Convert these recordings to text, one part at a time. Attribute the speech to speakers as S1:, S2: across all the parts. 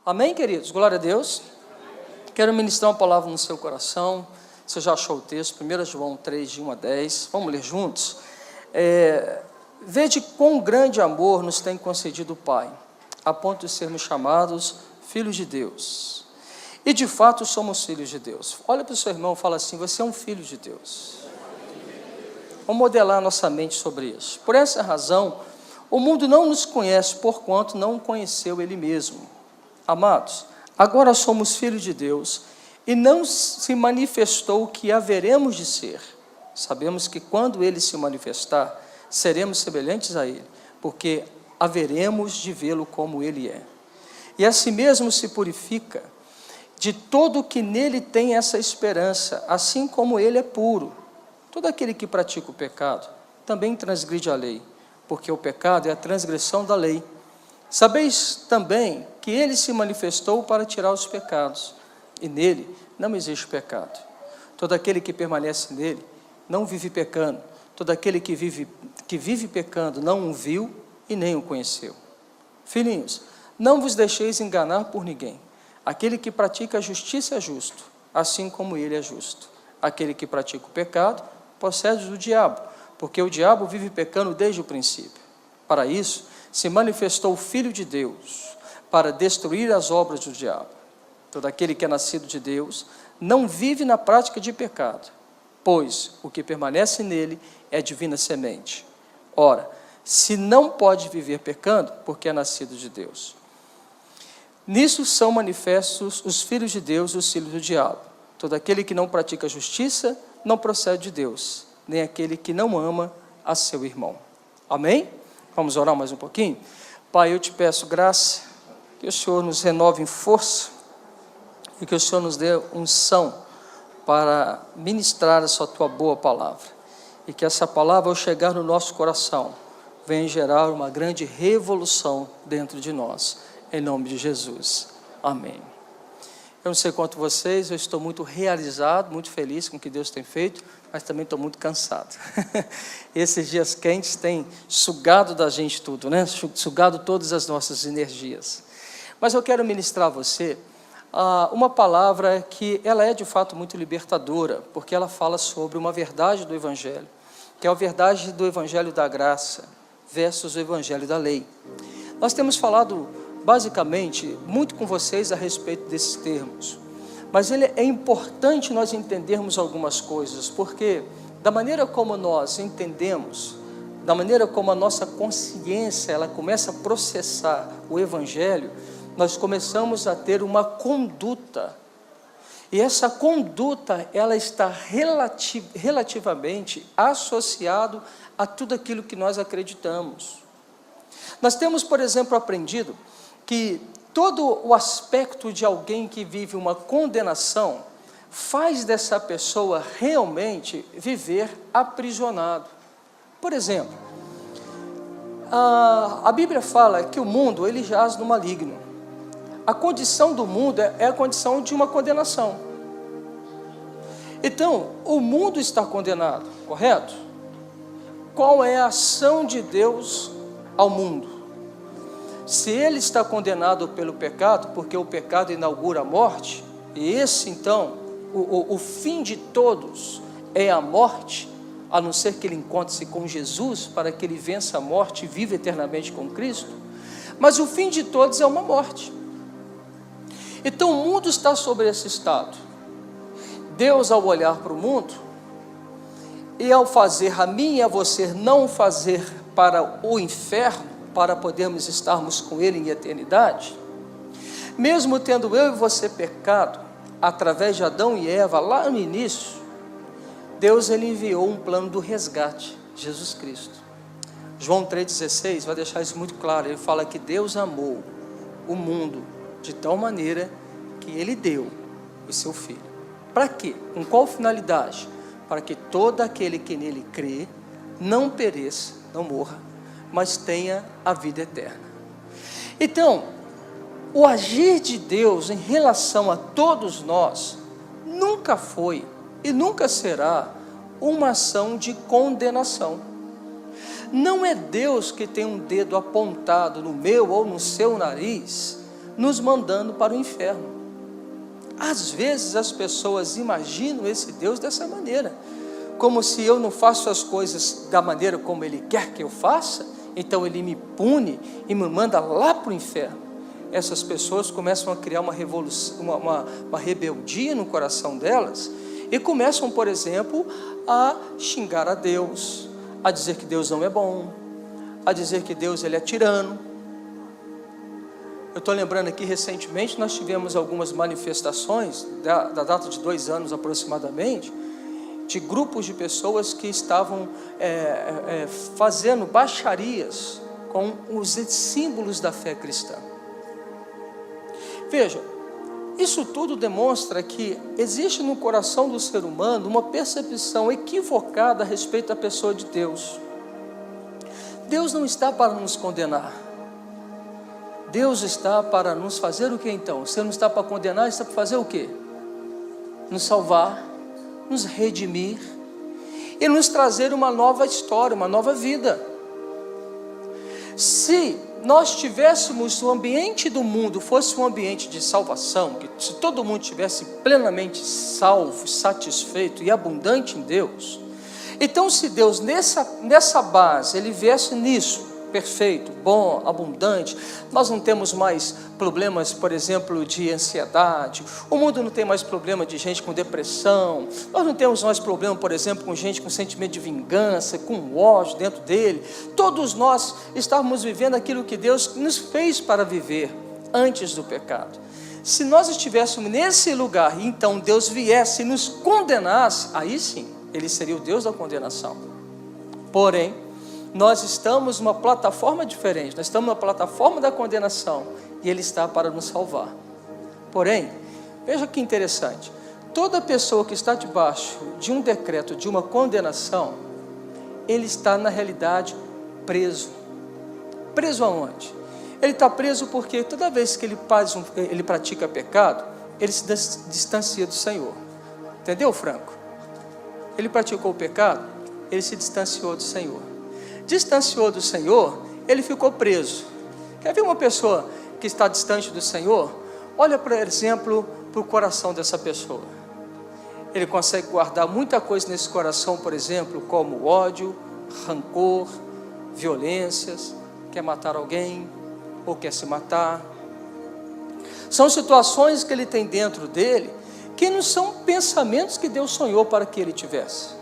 S1: Amém, queridos? Glória a Deus. Quero ministrar uma palavra no seu coração. Você já achou o texto, 1 João 3, de 1 a 10. Vamos ler juntos? Vede quão grande amor nos tem concedido o Pai, a ponto de sermos chamados filhos de Deus. E de fato somos filhos de Deus. Olha para o seu irmão e fala assim: você é um filho de Deus. Vamos modelar a nossa mente sobre isso. Por essa razão, o mundo não nos conhece, porquanto não conheceu Ele mesmo. Amados, agora somos filhos de Deus, e não se manifestou o que haveremos de ser. Sabemos que quando Ele se manifestar, seremos semelhantes a Ele, porque haveremos de vê-lo como Ele é. E assim mesmo se purifica de todo o que nele tem essa esperança, assim como Ele é puro. Todo aquele que pratica o pecado também transgride a lei, porque o pecado é a transgressão da lei. Sabeis também que Ele se manifestou para tirar os pecados, e nele não existe pecado. Todo aquele que permanece nele não vive pecando. Todo aquele que vive pecando não o viu e nem o conheceu. Filhinhos, não vos deixeis enganar por ninguém. Aquele que pratica a justiça é justo, assim como Ele é justo. Aquele que pratica o pecado procede do diabo, porque o diabo vive pecando desde o princípio. Para isso, se manifestou o Filho de Deus, para destruir as obras do diabo. Todo aquele que é nascido de Deus não vive na prática de pecado, pois o que permanece nele é divina semente. Ora, se não pode viver pecando, porque é nascido de Deus. Nisso são manifestos os filhos de Deus e os filhos do diabo. Todo aquele que não pratica justiça não procede de Deus, nem aquele que não ama a seu irmão. Amém? Vamos orar mais um pouquinho? Pai, eu te peço graça, que o Senhor nos renove em força e que o Senhor nos dê unção para ministrar essa tua boa palavra. E que essa palavra, ao chegar no nosso coração, venha gerar uma grande revolução dentro de nós. Em nome de Jesus. Amém. Eu não sei quanto vocês, eu estou muito realizado, muito feliz com o que Deus tem feito, mas também estou muito cansado. Esses dias quentes têm sugado da gente tudo, né? Sugado todas as nossas energias. Mas eu quero ministrar a você uma palavra que ela é de fato muito libertadora, porque ela fala sobre uma verdade do Evangelho, que é a verdade do Evangelho da graça versus o Evangelho da lei. Nós temos falado basicamente muito com vocês a respeito desses termos, mas é importante nós entendermos algumas coisas, porque da maneira como nós entendemos, da maneira como a nossa consciência ela começa a processar o Evangelho, nós começamos a ter uma conduta, e essa conduta ela está relativamente associado a tudo aquilo que nós acreditamos. Nós temos, por exemplo, aprendido que todo o aspecto de alguém que vive uma condenação faz dessa pessoa realmente viver aprisionado. Por exemplo, a Bíblia fala que o mundo ele jaz no maligno. A condição do mundo é a condição de uma condenação. Então, o mundo está condenado, correto? Qual é a ação de Deus ao mundo? Se ele está condenado pelo pecado, porque o pecado inaugura a morte, e esse então, o fim de todos é a morte, a não ser que ele encontre-se com Jesus, para que ele vença a morte e viva eternamente com Cristo, mas o fim de todos é uma morte. Então o mundo está sobre esse estado. Deus, ao olhar para o mundo, e ao fazer a mim e a você não fazer para o inferno, para podermos estarmos com Ele em eternidade, mesmo tendo eu e você pecado, através de Adão e Eva, lá no início, Deus ele enviou um plano do resgate, Jesus Cristo. João 3,16 vai deixar isso muito claro, ele fala que Deus amou o mundo de tal maneira que Ele deu o seu Filho. Para quê? Com qual finalidade? Para que todo aquele que nele crê, não pereça, não morra, mas tenha a vida eterna. Então, o agir de Deus em relação a todos nós, nunca foi e nunca será uma ação de condenação. Não é Deus que tem um dedo apontado no meu ou no seu nariz, nos mandando para o inferno. Às vezes as pessoas imaginam esse Deus dessa maneira, como se eu não faço as coisas da maneira como Ele quer que eu faça, então Ele me pune e me manda lá para o inferno. Essas pessoas começam a criar uma revolução, uma rebeldia no coração delas, e começam, por exemplo, a xingar a Deus, a dizer que Deus não é bom, a dizer que Deus ele é tirano. Eu estou lembrando aqui, recentemente, nós tivemos algumas manifestações, da data de 2 anos aproximadamente, de grupos de pessoas que estavam fazendo baixarias com os símbolos da fé cristã. Veja, isso tudo demonstra que existe no coração do ser humano uma percepção equivocada a respeito da pessoa de Deus. Deus não está para nos condenar. Deus está para nos fazer o que então? Se não está para condenar, está para fazer o quê? Nos salvar, nos redimir e nos trazer uma nova história, uma nova vida. Se nós tivéssemos o ambiente do mundo, fosse um ambiente de salvação, que se todo mundo tivesse plenamente salvo, satisfeito e abundante em Deus, então se Deus nessa base, Ele viesse nisso, perfeito, bom, abundante, nós não temos mais problemas, por exemplo, de ansiedade, o mundo não tem mais problema de gente com depressão, nós não temos mais problema, por exemplo, com gente com sentimento de vingança, com ódio dentro dele. Todos nós estávamos vivendo aquilo que Deus nos fez para viver antes do pecado. Se nós estivéssemos nesse lugar, e então Deus viesse e nos condenasse, aí sim, Ele seria o Deus da condenação. Porém, nós estamos numa plataforma diferente, nós estamos na plataforma da condenação, e Ele está para nos salvar. Porém, veja que interessante, toda pessoa que está debaixo de um decreto, de uma condenação, ele está na realidade preso. Preso aonde? Ele está preso porque toda vez que ele pratica pecado, ele se distancia do Senhor. Entendeu, Franco? Ele praticou o pecado, ele se distanciou do Senhor. Distanciou do Senhor, ele ficou preso. Quer ver uma pessoa que está distante do Senhor? Olha, por exemplo, para o coração dessa pessoa. Ele consegue guardar muita coisa nesse coração, por exemplo, como ódio, rancor, violências, quer matar alguém, ou quer se matar. São situações que ele tem dentro dele, que não são pensamentos que Deus sonhou para que ele tivesse.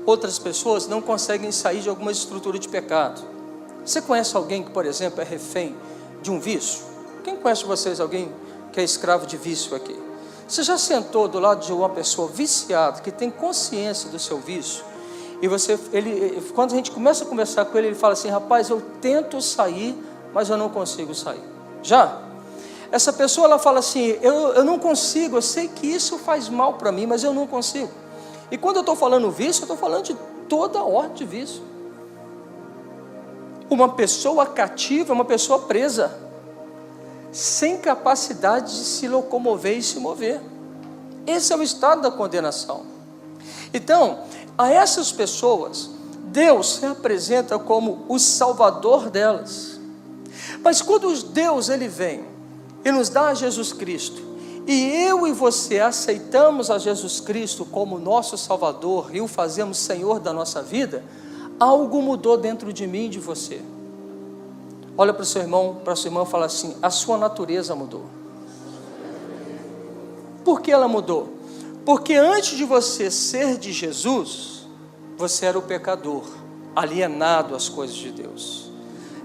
S1: Outras pessoas não conseguem sair de alguma estrutura de pecado. Você conhece alguém que, por exemplo, é refém de um vício? Quem conhece de vocês alguém que é escravo de vício aqui? Você já sentou do lado de uma pessoa viciada, que tem consciência do seu vício? E quando a gente começa a conversar com ele, ele fala assim: rapaz, eu tento sair, mas eu não consigo sair. Já? Essa pessoa, ela fala assim: eu não consigo, eu sei que isso faz mal para mim, mas eu não consigo. E quando eu estou falando vício, eu estou falando de toda ordem de vício. Uma pessoa cativa é uma pessoa presa, sem capacidade de se locomover e se mover. Esse é o estado da condenação. Então, a essas pessoas, Deus se apresenta como o Salvador delas. Mas quando Deus ele vem e nos dá a Jesus Cristo, e eu e você aceitamos a Jesus Cristo como nosso Salvador e o fazemos Senhor da nossa vida, algo mudou dentro de mim e de você. Olha para o seu irmão, para a sua irmã e fala assim: a sua natureza mudou. Por que ela mudou? Porque antes de você ser de Jesus, você era o pecador, alienado às coisas de Deus.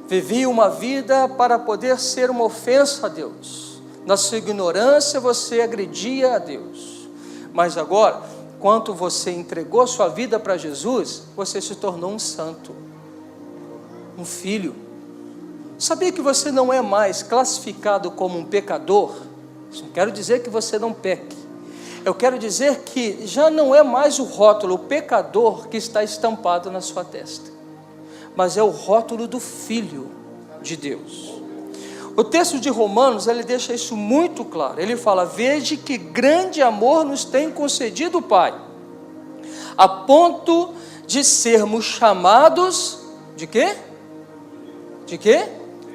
S1: Vivia uma vida para poder ser uma ofensa a Deus. Na sua ignorância você agredia a Deus. Mas agora, quando você entregou sua vida para Jesus, você se tornou um santo, um filho. Sabia que você não é mais classificado como um pecador? Não quero dizer que você não peque. Eu quero dizer que já não é mais o rótulo, o pecador, que está estampado na sua testa, mas é o rótulo do Filho de Deus. O texto de Romanos, ele deixa isso muito claro. Ele fala: veja que grande amor nos tem concedido o Pai, a ponto de sermos chamados, de quê? De quê?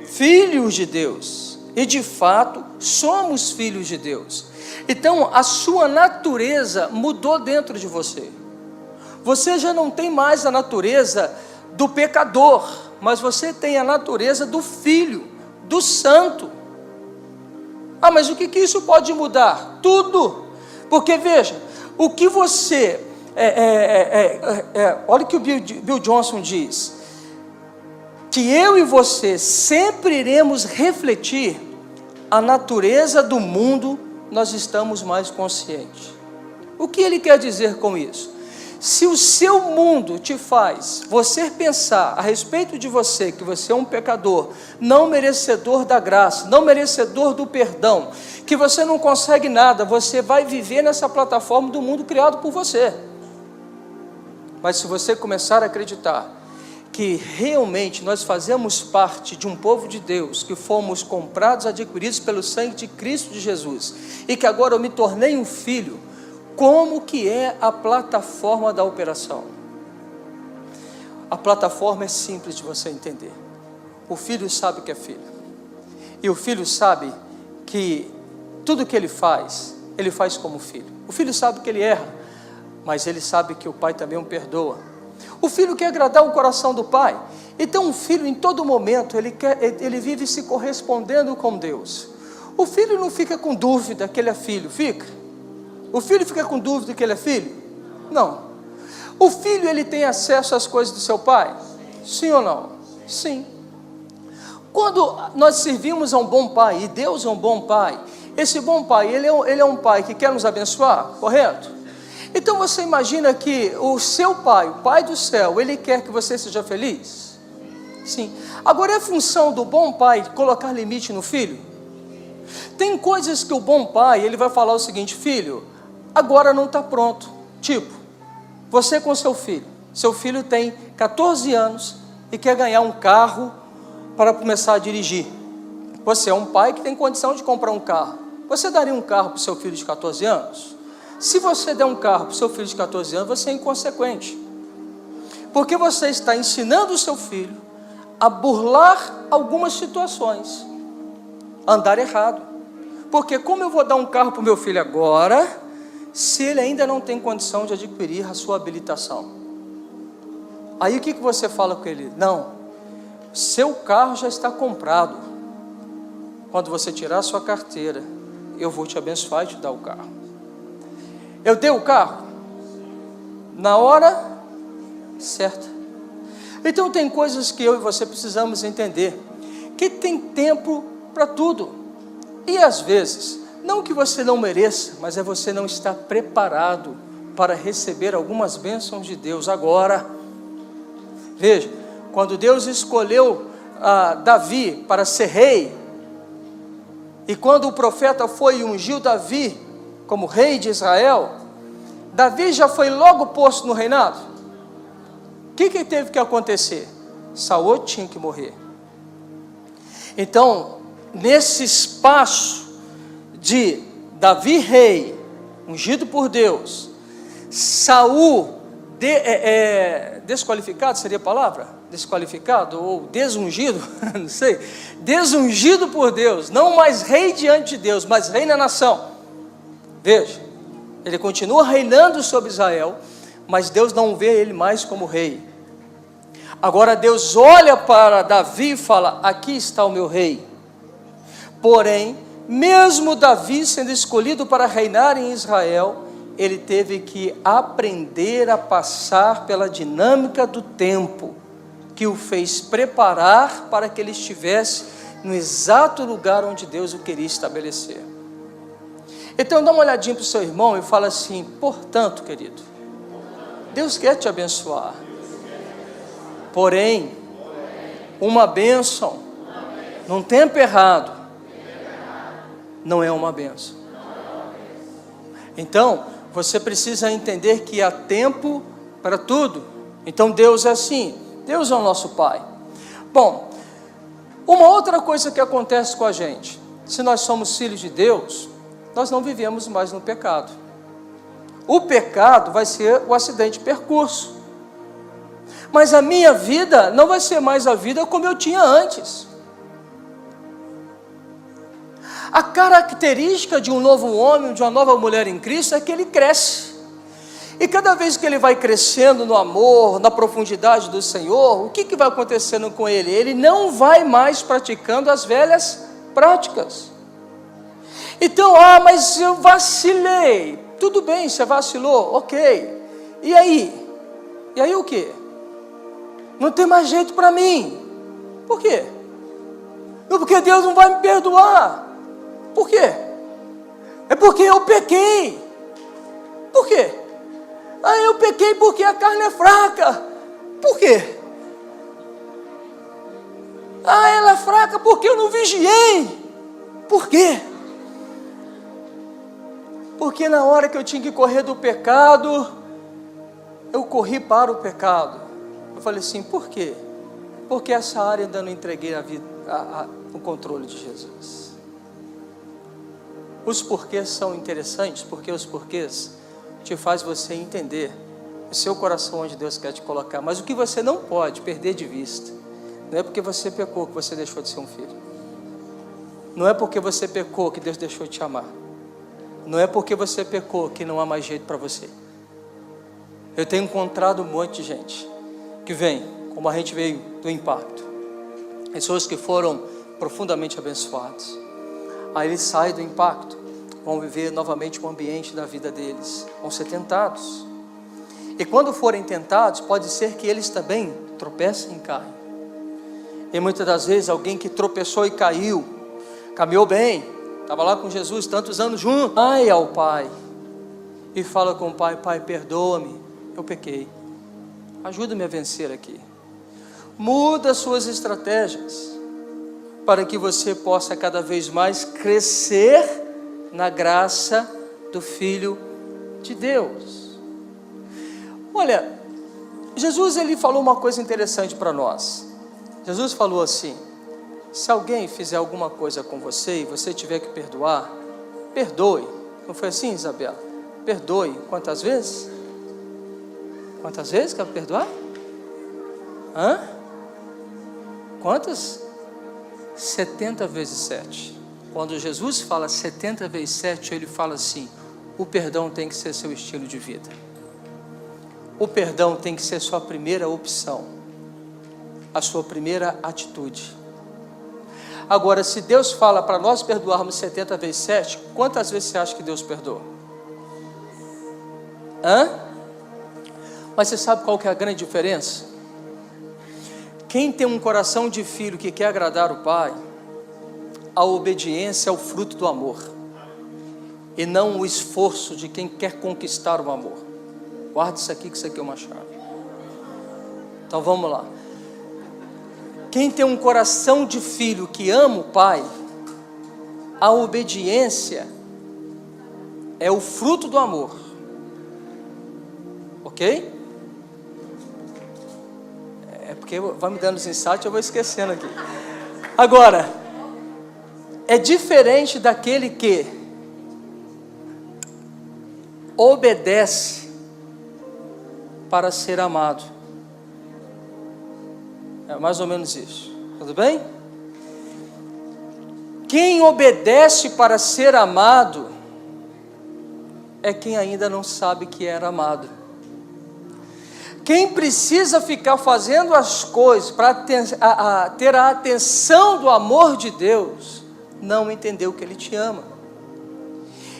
S1: Filhos de Deus. E de fato, somos filhos de Deus. Então, a sua natureza mudou dentro de você. Você já não tem mais a natureza do pecador, mas você tem a natureza do filho, do santo. Ah, mas o que isso pode mudar? Tudo. Porque veja, o que você... olha o que o Bill Johnson diz. Que eu e você sempre iremos refletir a natureza do mundo, nós estamos mais conscientes. O que ele quer dizer com isso? Se o seu mundo te faz você pensar a respeito de você, que você é um pecador, não merecedor da graça, não merecedor do perdão, que você não consegue nada, você vai viver nessa plataforma do mundo criado por você. Mas se você começar a acreditar que realmente nós fazemos parte de um povo de Deus, que fomos comprados, adquiridos pelo sangue de Cristo de Jesus, e que agora eu me tornei um filho, como que é a plataforma da operação? A plataforma é simples de você entender. O filho sabe que é filho, e o filho sabe que tudo que ele faz como filho. O filho sabe que ele erra, mas ele sabe que o pai também o perdoa. O filho quer agradar o coração do pai. Então o filho em todo momento, ele vive se correspondendo com Deus. O filho não fica com dúvida que ele é filho, fica? O filho fica com dúvida que ele é filho? Não. O filho, ele tem acesso às coisas do seu pai? Sim ou não? Sim. Quando nós servimos a um bom pai, e Deus é um bom pai, esse bom pai, ele é um pai que quer nos abençoar, correto? Então você imagina que o seu pai, o pai do céu, ele quer que você seja feliz? Sim. Agora é função do bom pai colocar limite no filho? Tem coisas que o bom pai, ele vai falar o seguinte: filho, agora não está pronto. Tipo, você com seu filho tem 14 anos e quer ganhar um carro para começar a dirigir. Você é um pai que tem condição de comprar um carro. Você daria um carro para o seu filho de 14 anos? Se você der um carro para o seu filho de 14 anos, você é inconsequente. Porque você está ensinando o seu filho a burlar algumas situações, a andar errado. Porque como eu vou dar um carro para o meu filho agora, se ele ainda não tem condição de adquirir a sua habilitação? Aí o que você fala com ele? Não, seu carro já está comprado. Quando você tirar a sua carteira, eu vou te abençoar e te dar o carro. Eu dei o carro na hora certa. Então tem coisas que eu e você precisamos entender, que tem tempo para tudo. E às vezes, não que você não mereça, mas é você não estar preparado para receber algumas bênçãos de Deus agora. Veja, quando Deus escolheu Davi para ser rei, e quando o profeta foi e ungiu Davi como rei de Israel, Davi já foi logo posto no reinado. O que teve que acontecer? Saul tinha que morrer. Então, nesse espaço de Davi rei, ungido por Deus, Saul desqualificado, seria a palavra? Desqualificado ou desungido, não sei, desungido por Deus, não mais rei diante de Deus, mas rei na nação. Veja, ele continua reinando sobre Israel, mas Deus não vê ele mais como rei. Agora Deus olha para Davi e fala: aqui está o meu rei. Porém, mesmo Davi sendo escolhido para reinar em Israel, ele teve que aprender a passar pela dinâmica do tempo, que o fez preparar para que ele estivesse no exato lugar onde Deus o queria estabelecer. Então dá uma olhadinha para o seu irmão e fala assim: portanto, querido, Deus quer te abençoar. Porém, uma bênção num tempo errado não é uma bênção. Então, você precisa entender que há tempo para tudo. Então Deus é assim, Deus é o nosso Pai. Bom, uma outra coisa que acontece com a gente, se nós somos filhos de Deus, nós não vivemos mais no pecado. O pecado vai ser o acidente de percurso. Mas a minha vida não vai ser mais a vida como eu tinha antes. A característica de um novo homem, de uma nova mulher em Cristo, é que ele cresce. E cada vez que ele vai crescendo no amor, na profundidade do Senhor, o que vai acontecendo com ele? Ele não vai mais praticando as velhas práticas. Então, mas eu vacilei. Tudo bem, você vacilou, ok. E aí? E aí o quê? Não tem mais jeito para mim. Por quê? Não, porque Deus não vai me perdoar. Por quê? É porque eu pequei. Por quê? Eu pequei porque a carne é fraca. Por quê? Ela é fraca porque eu não vigiei. Por quê? Porque na hora que eu tinha que correr do pecado, eu corri para o pecado. Eu falei assim, por quê? Porque essa área ainda não entreguei a vida, o controle de Jesus. Os porquês são interessantes, porque os porquês te faz você entender o seu coração onde Deus quer te colocar. Mas o que você não pode perder de vista, não é porque você pecou que você deixou de ser um filho. Não é porque você pecou que Deus deixou de te amar. Não é porque você pecou que não há mais jeito para você. Eu tenho encontrado um monte de gente que vem, como a gente veio do impacto, pessoas que foram profundamente abençoados. Aí eles saem do impacto, vão viver novamente o ambiente da vida deles, vão ser tentados. E quando forem tentados, pode ser que eles também tropecem e caem. E muitas das vezes alguém que tropeçou e caiu, caminhou bem, estava lá com Jesus tantos anos junto, vai ao Pai e fala com o Pai, Pai, perdoa-me, eu pequei, ajuda-me a vencer aqui. Muda suas estratégias para que você possa cada vez mais crescer na graça do Filho de Deus. Olha, Jesus ele falou uma coisa interessante para nós. Jesus falou assim, se alguém fizer alguma coisa com você e você tiver que perdoar, perdoe. Não foi assim, Isabela? Perdoe. Quantas vezes? Quantas vezes quer perdoar? Quantas? 70 vezes 7. Quando Jesus fala 70 vezes 7, ele fala assim, o perdão tem que ser seu estilo de vida. O perdão tem que ser sua primeira opção, a sua primeira atitude. Agora, se Deus fala para nós perdoarmos 70 vezes 7, quantas vezes você acha que Deus perdoa? Mas você sabe qual que é a grande diferença? Quem tem um coração de filho que quer agradar o Pai, a obediência é o fruto do amor, e não o esforço de quem quer conquistar o amor. Guarda isso aqui, que isso aqui é uma chave. Então vamos lá. Quem tem um coração de filho que ama o Pai, a obediência é o fruto do amor. Ok? É porque vai me dando os insights, eu vou esquecendo aqui. Agora, é diferente daquele que obedece para ser amado. É mais ou menos isso. Tudo bem? Quem obedece para ser amado é quem ainda não sabe que era amado. Quem precisa ficar fazendo as coisas para ter a atenção do amor de Deus, não entendeu que Ele te ama.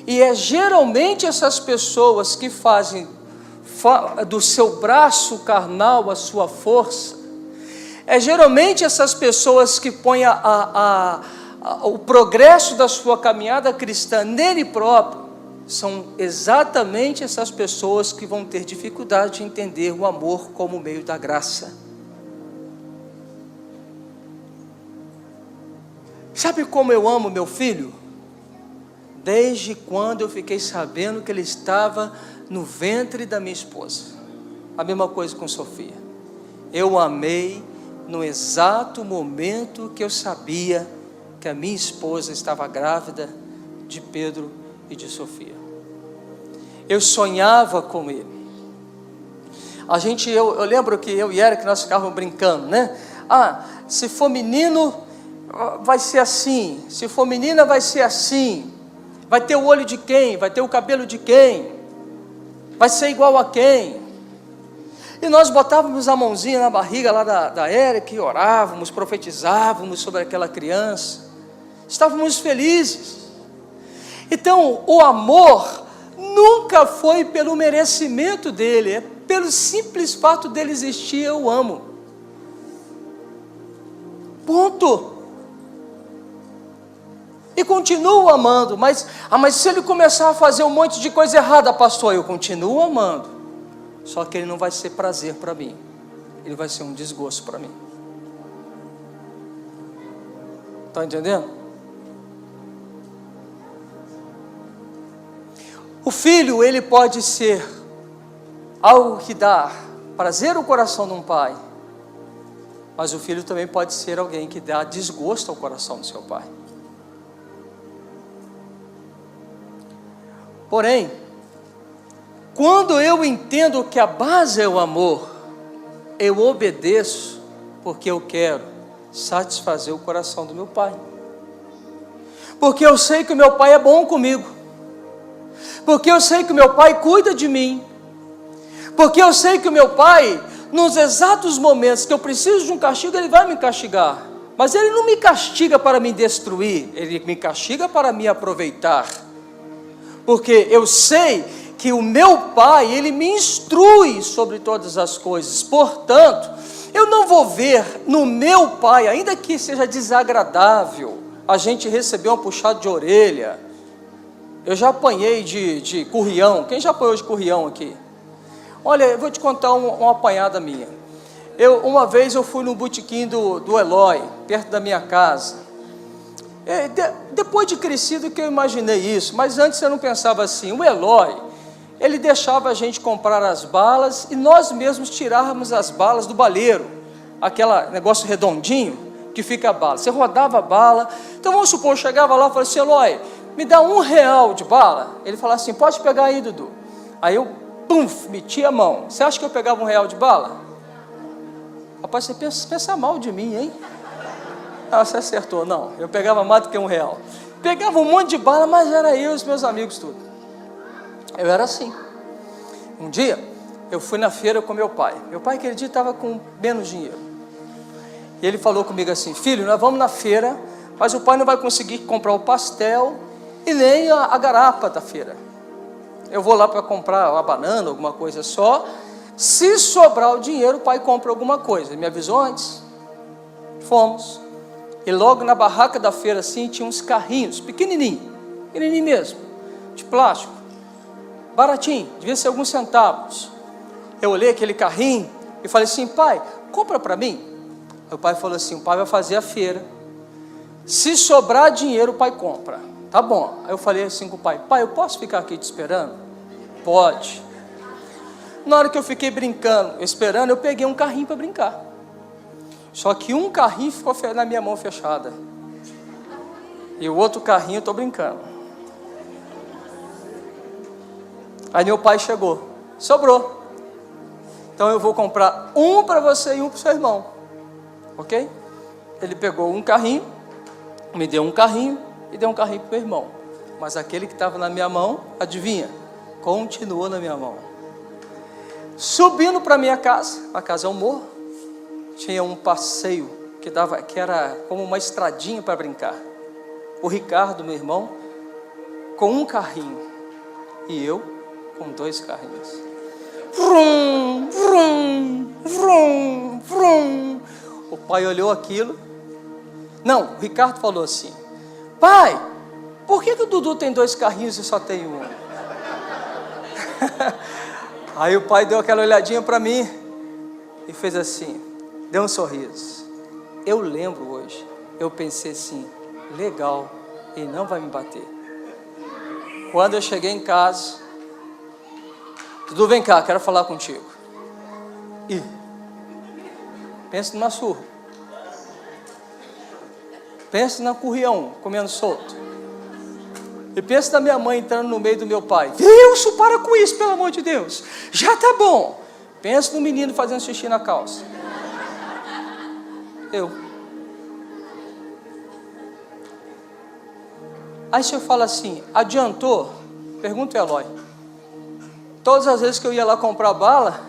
S1: E é geralmente essas pessoas que fazem do seu braço carnal a sua força, é geralmente essas pessoas que põem o progresso da sua caminhada cristã nele próprio, são exatamente essas pessoas que vão ter dificuldade de entender o amor como meio da graça. Sabe como eu amo meu filho? Desde quando eu fiquei sabendo que ele estava no ventre da minha esposa. A mesma coisa com Sofia. Eu amei no exato momento que eu sabia que a minha esposa estava grávida de Pedro e de Sofia. Eu sonhava com ele. Eu lembro que eu e Eric, nós ficávamos brincando, né? Se for menino, vai ser assim, se for menina vai ser assim, vai ter o olho de quem, vai ter o cabelo de quem, vai ser igual a quem. E nós botávamos a mãozinha na barriga lá da Érica e orávamos, profetizávamos sobre aquela criança, estávamos felizes. Então o amor nunca foi pelo merecimento dele, é pelo simples fato dele existir, eu amo. Ponto. E continuo amando, mas se ele começar a fazer um monte de coisa errada, pastor, eu continuo amando. Só que ele não vai ser prazer para mim, ele vai ser um desgosto para mim. Está entendendo? O filho, ele pode ser algo que dá prazer ao coração de um pai, mas o filho também pode ser alguém que dá desgosto ao coração do seu pai. Porém, quando eu entendo que a base é o amor, eu obedeço porque eu quero satisfazer o coração do meu pai. Porque eu sei que o meu pai é bom comigo. Porque eu sei que o meu pai cuida de mim. Porque eu sei que o meu pai, nos exatos momentos que eu preciso de um castigo, ele vai me castigar. Mas ele não me castiga para me destruir, ele me castiga para me aproveitar. Porque eu sei que o meu pai, ele me instrui sobre todas as coisas. Portanto, eu não vou ver no meu pai, ainda que seja desagradável, a gente receber uma puxada de orelha. Eu já apanhei de currião. Quem já apanhou de currião aqui? Olha, eu vou te contar uma apanhada minha. Uma vez eu fui no botequim do Eloy, perto da minha casa. Depois de crescido que eu imaginei isso, mas antes eu não pensava assim. O Eloy, ele deixava a gente comprar as balas e nós mesmos tirávamos as balas do baleiro. Aquele negócio redondinho que fica a bala. Você rodava a bala. Então vamos supor, eu chegava lá e falava assim, Eloy, me dá R$1 de bala. Ele falava assim, pode pegar aí, Dudu. Aí eu, metia a mão. Você acha que eu pegava R$1 de bala? Rapaz, você pensa mal de mim, hein? Ah, você acertou, não. Eu pegava mais do que R$1. Pegava um monte de bala, mas era eu e os meus amigos tudo. Eu era assim. Um dia, eu fui na feira com meu pai. Meu pai, aquele dia, estava com menos dinheiro. E ele falou comigo assim, filho, nós vamos na feira, mas o pai não vai conseguir comprar o pastel e nem a garapa da feira. Eu vou lá para comprar uma banana, alguma coisa só. Se sobrar o dinheiro, o pai compra alguma coisa. Ele me avisou antes. Fomos. E logo na barraca da feira, assim, tinha uns carrinhos, pequenininho mesmo, de plástico, baratinho, devia ser alguns centavos. Eu olhei aquele carrinho e falei assim, pai, compra para mim. Aí o pai falou assim, o pai vai fazer a feira. Se sobrar dinheiro, o pai compra. Tá bom. Aí eu falei assim com o pai, pai, eu posso ficar aqui te esperando? Pode. Na hora que eu fiquei brincando, esperando, eu peguei um carrinho para brincar. Só que um carrinho ficou na minha mão fechada. E o outro carrinho eu estou brincando. Aí meu pai chegou. Sobrou. Então eu vou comprar um para você e um para o seu irmão. Ok? Ele pegou um carrinho, me deu um carrinho e deu um carrinho para o meu irmão. Mas aquele que estava na minha mão, adivinha? Continuou na minha mão. Subindo para minha casa, a casa é um morro, tinha um passeio que era como uma estradinha para brincar. O Ricardo, meu irmão, com um carrinho e eu com 2 carrinhos. Vrum, vrum, vrum, vrum. O pai olhou aquilo. Não, o Ricardo falou assim, pai, por que o Dudu tem 2 carrinhos e só tem um? Aí o pai deu aquela olhadinha para mim e fez assim, deu um sorriso. Eu lembro hoje, eu pensei assim, legal, ele não vai me bater. Quando eu cheguei em casa, Dudu, vem cá, quero falar contigo. Ih, pensa numa surra. Pensa na currião, comendo solto. E pensa na minha mãe entrando no meio do meu pai. Wilson, para com isso, pelo amor de Deus. Já tá bom. Pensa no menino fazendo xixi na calça. Aí você fala assim, adiantou? Pergunta o Eloy. Todas as vezes que eu ia lá comprar bala,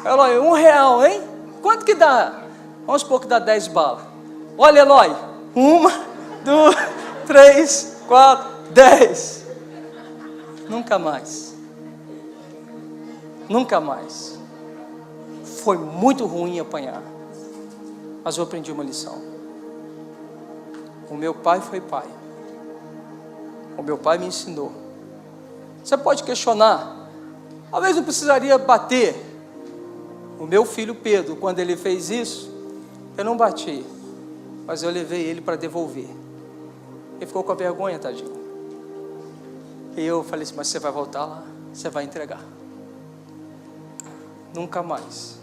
S1: Eloy, R$1, hein? Quanto que dá? Vamos supor que dá 10 balas. Olha, Eloy, 1, 2, 3, 4, 10. Nunca mais. Nunca mais. Foi muito ruim apanhar, mas eu aprendi uma lição. O meu pai foi pai. O meu pai me ensinou. Você pode questionar, talvez não precisaria bater. O meu filho Pedro, quando ele fez isso, eu não bati, mas eu levei ele para devolver. Ele ficou com a vergonha, tadinho. E eu falei assim, mas você vai voltar lá, você vai entregar. Nunca mais.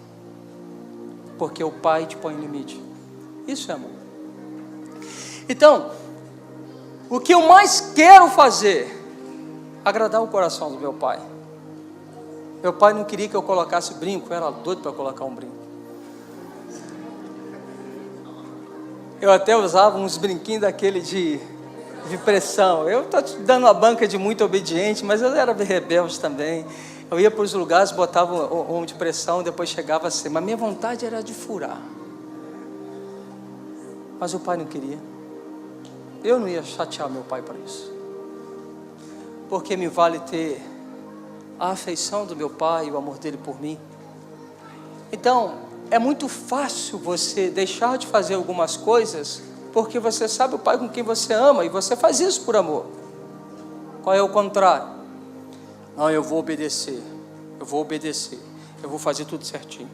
S1: Porque o pai te põe limite. Isso é amor. Então, o que eu mais quero fazer, agradar o coração do meu pai. Meu pai não queria que eu colocasse brinco, eu era doido para colocar um brinco. Eu até usava uns brinquinhos daquele de pressão. Eu estou te dando uma banca de muito obediente, mas eu era rebelde também. Eu ia para os lugares, botava um de pressão, depois chegava assim. Mas minha vontade era de furar. Mas o pai não queria. Eu não ia chatear meu pai por isso. Porque me vale ter a afeição do meu pai, o amor dele por mim. Então, é muito fácil você deixar de fazer algumas coisas, porque você sabe o pai com quem você ama, e você faz isso por amor. Qual é o contrário? Não, eu vou obedecer, eu vou fazer tudo certinho,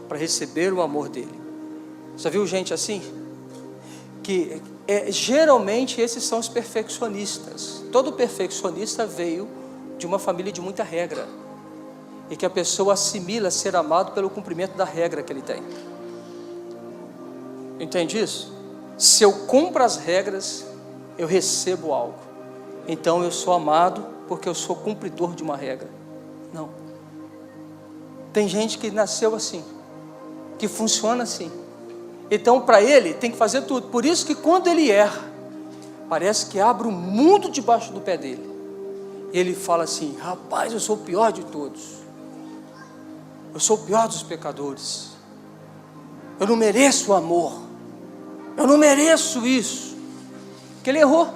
S1: para receber o amor dele. Você viu gente assim? Que geralmente esses são os perfeccionistas. Todo perfeccionista veio de uma família de muita regra, e que a pessoa assimila ser amado pelo cumprimento da regra que ele tem. Entende isso? Se eu cumpro as regras, eu recebo algo. Então eu sou amado porque eu sou cumpridor de uma regra. Não. Tem gente que nasceu assim, que funciona assim. Então para ele tem que fazer tudo. Por isso que quando ele erra, parece que abre o mundo debaixo do pé dele. Ele fala assim, rapaz, eu sou o pior de todos. Eu sou o pior dos pecadores. Eu não mereço o amor. Eu não mereço isso. Porque ele errou.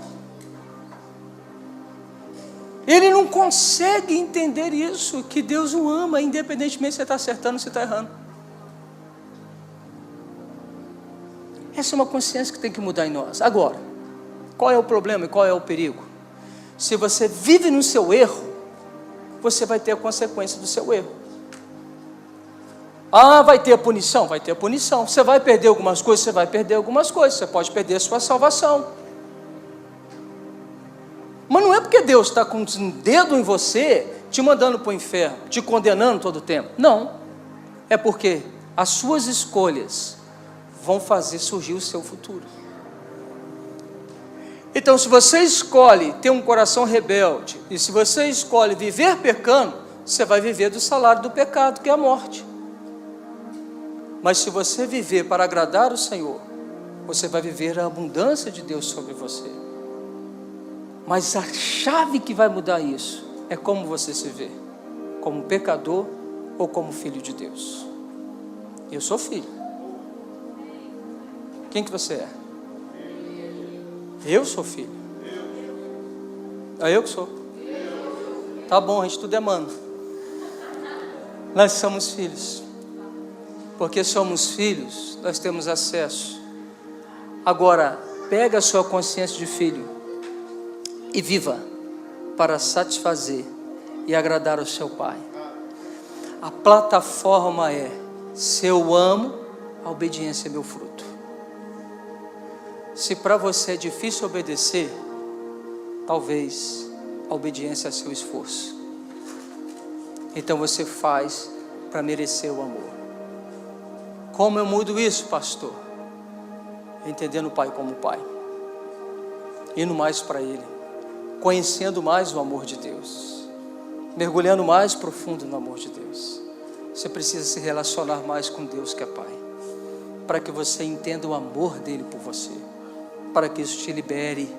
S1: Ele não consegue entender isso, que Deus o ama, independentemente se você está acertando ou se está errando. Essa é uma consciência que tem que mudar em nós. Agora, qual é o problema e qual é o perigo? Se você vive no seu erro, você vai ter a consequência do seu erro. Ah, vai ter a punição? Vai ter a punição. Você vai perder algumas coisas? Você vai perder algumas coisas. Você pode perder a sua salvação. Mas não é porque Deus está com um dedo em você, te mandando para o inferno, te condenando todo o tempo. Não. É porque as suas escolhas vão fazer surgir o seu futuro. Então, se você escolhe ter um coração rebelde, e se você escolhe viver pecando, você vai viver do salário do pecado, que é a morte. Mas se você viver para agradar o Senhor, você vai viver a abundância de Deus sobre você. Mas a chave que vai mudar isso é como você se vê, como pecador ou como filho de Deus. Eu sou filho. Quem que você é? Eu sou filho. É eu que sou. Tá bom, a gente tudo é mano. Nós somos filhos. Porque somos filhos, nós temos acesso. Agora, pega a sua consciência de filho e viva para satisfazer e agradar o seu pai. A plataforma é: se eu amo, a obediência é meu fruto. Se para você é difícil obedecer, talvez a obediência é seu esforço. Então você faz para merecer o amor. Como eu mudo isso, pastor? Entendendo o pai como pai, indo mais para ele, conhecendo mais o amor de Deus, mergulhando mais profundo no amor de Deus. Você precisa se relacionar mais com Deus que é pai, para que você entenda o amor dele por você. para que isso te libere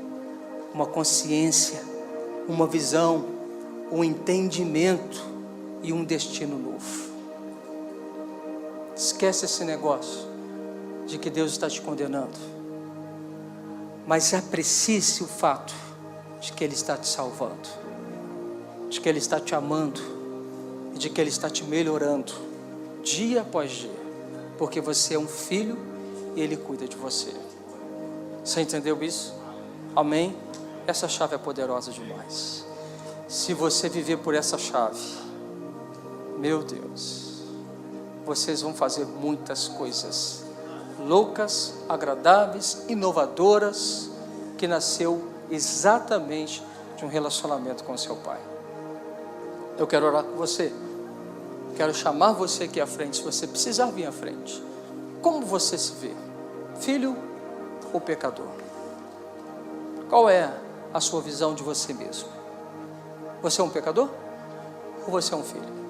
S1: uma consciência, uma visão, um entendimento e um destino novo. Esquece esse negócio de que Deus está te condenando, mas aprecie-se o fato de que Ele está te salvando, de que Ele está te amando e de que Ele está te melhorando dia após dia, porque você é um filho e Ele cuida de você. Você entendeu isso? Amém? Essa chave é poderosa demais. Se você viver por essa chave, meu Deus, vocês vão fazer muitas coisas loucas, agradáveis, inovadoras, que nasceu exatamente de um relacionamento com o seu Pai. Eu quero orar com você. Quero chamar você aqui à frente, se você precisar vir à frente. Como você se vê? Filho ou pecador? Qual é a sua visão de você mesmo? Você é um pecador? Ou você é um filho?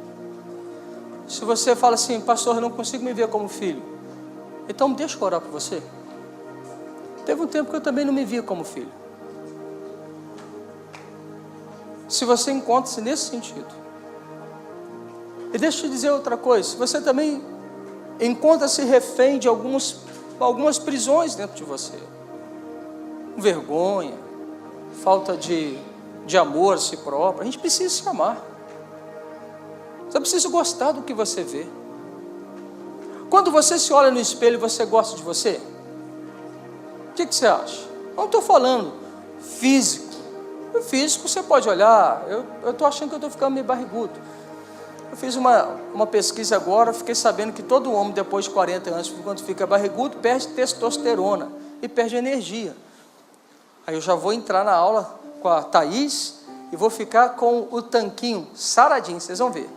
S1: Se você fala assim, pastor, eu não consigo me ver como filho, então deixa eu orar por você. Teve um tempo que eu também não me via como filho. Se você encontra-se nesse sentido, e deixa eu te dizer outra coisa, se você também encontra-se refém de algumas prisões dentro de você, vergonha, falta de amor a si próprio, a gente precisa se amar. Você precisa gostar do que você vê. Quando você se olha no espelho, você gosta de você? O que você acha? Não estou falando físico. O físico você pode olhar, eu estou achando que eu estou ficando meio barrigudo. Eu fiz uma pesquisa agora, fiquei sabendo que todo homem depois de 40 anos, quando fica barrigudo, perde testosterona e perde energia. Aí eu já vou entrar na aula com a Thaís e vou ficar com o tanquinho saradinho, vocês vão ver.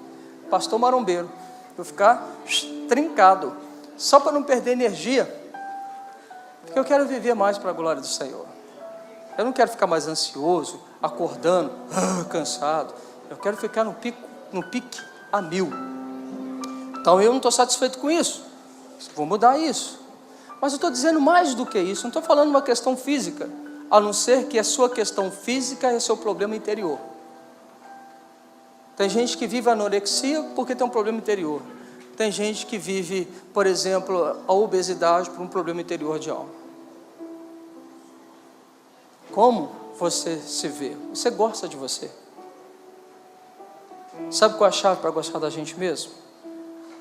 S1: Pastor marombeiro, vou ficar trincado, só para não perder energia, porque eu quero viver mais para a glória do Senhor. Eu não quero ficar mais ansioso, acordando, cansado. Eu quero ficar no pique a 1000. Então eu não estou satisfeito com isso, vou mudar isso. Mas eu estou dizendo mais do que isso, não estou falando uma questão física, a não ser que a sua questão física é seu problema interior. Tem gente que vive a anorexia porque tem um problema interior. Tem gente que vive, por exemplo, a obesidade por um problema interior de alma. Como você se vê? Você gosta de você? Sabe qual é a chave para gostar da gente mesmo?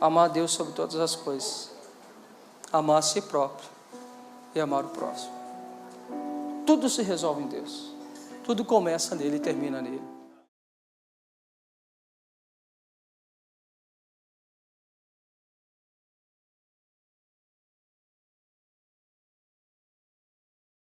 S1: Amar a Deus sobre todas as coisas. Amar a si próprio e amar o próximo. Tudo se resolve em Deus. Tudo começa nele e termina nele.